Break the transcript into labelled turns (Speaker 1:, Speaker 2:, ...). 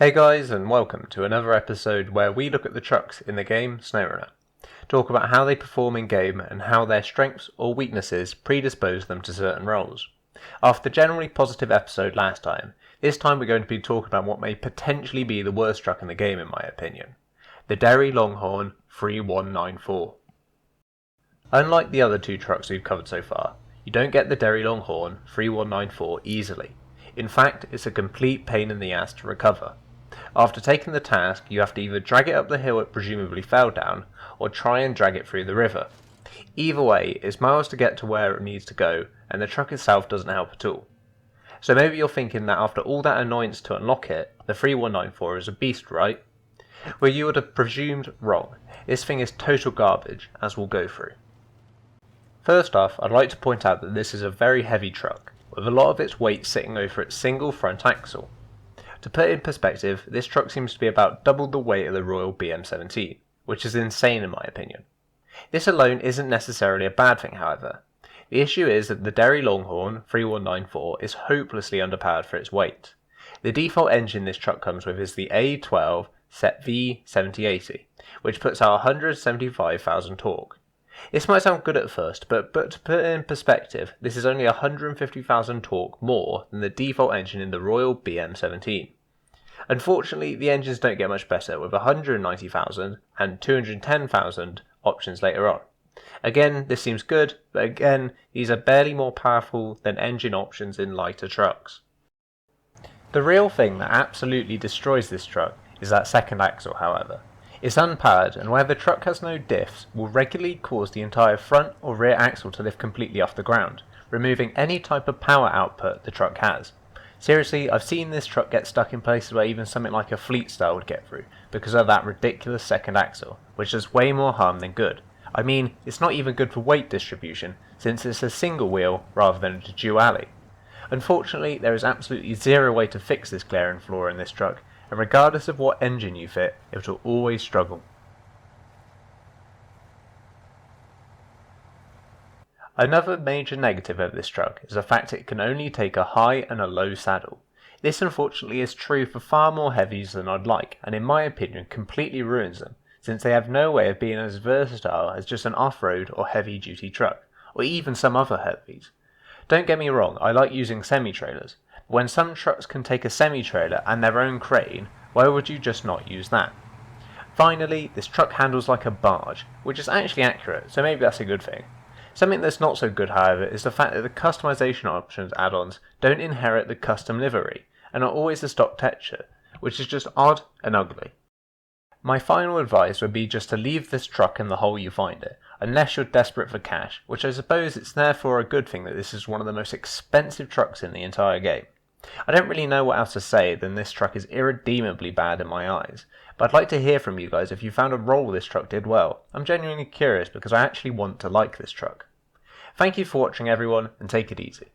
Speaker 1: Hey guys, and welcome to another episode where we look at the trucks in the game Snowrunner, talk about how they perform in game and how their strengths or weaknesses predispose them to certain roles. After the generally positive episode last time, this time we're going to be talking about what may potentially be the worst truck in the game in my opinion, the Derry Longhorn 3194. Unlike the other two trucks we've covered so far, you don't get the Derry Longhorn 3194 easily. In fact, it's a complete pain in the ass to recover. After taking the task, you have to either drag it up the hill it presumably fell down, or try and drag it through the river. Either way, it's miles to get to where it needs to go, and the truck itself doesn't help at all. So maybe you're thinking that after all that annoyance to unlock it, the 3194 is a beast, right? Well, you would have presumed wrong. This thing is total garbage, as we'll go through. First off, I'd like to point out that this is a very heavy truck, with a lot of its weight sitting over its single front axle. To put it in perspective, this truck seems to be about double the weight of the Royal BM17, which is insane in my opinion. This alone isn't necessarily a bad thing, however. The issue is that the Derry Longhorn 3194 is hopelessly underpowered for its weight. The default engine this truck comes with is the A12 Set V7080, which puts out 175,000 torque. This might sound good at first, but to put it in perspective, this is only 150,000 torque more than the default engine in the Royal BM17. Unfortunately, the engines don't get much better, with 190,000 and 210,000 options later on. Again, this seems good, but again, these are barely more powerful than engine options in lighter trucks. The real thing that absolutely destroys this truck is that second axle, however. It's unpowered, and where the truck has no diffs will regularly cause the entire front or rear axle to lift completely off the ground, removing any type of power output the truck has. Seriously, I've seen this truck get stuck in places where even something like a Fleet Star would get through, because of that ridiculous second axle, which does way more harm than good. I mean, it's not even good for weight distribution, since it's a single wheel rather than a dually. Unfortunately, there is absolutely zero way to fix this glaring flaw in this truck, and regardless of what engine you fit, it will always struggle. Another major negative of this truck is the fact it can only take a high and a low saddle. This unfortunately is true for far more heavies than I'd like, and in my opinion completely ruins them, since they have no way of being as versatile as just an off-road or heavy-duty truck, or even some other heavies. Don't get me wrong, I like using semi-trailers. When some trucks can take a semi-trailer and their own crane, why would you just not use that? Finally, this truck handles like a barge, which is actually accurate, so maybe that's a good thing. Something that's not so good, however, is the fact that the customization options add-ons don't inherit the custom livery, and are always the stock texture, which is just odd and ugly. My final advice would be just to leave this truck in the hole you find it, unless you're desperate for cash, which I suppose it's therefore a good thing that this is one of the most expensive trucks in the entire game. I don't really know what else to say than this truck is irredeemably bad in my eyes, but I'd like to hear from you guys if you found a role this truck did well. I'm genuinely curious because I actually want to like this truck. Thank you for watching everyone, and take it easy.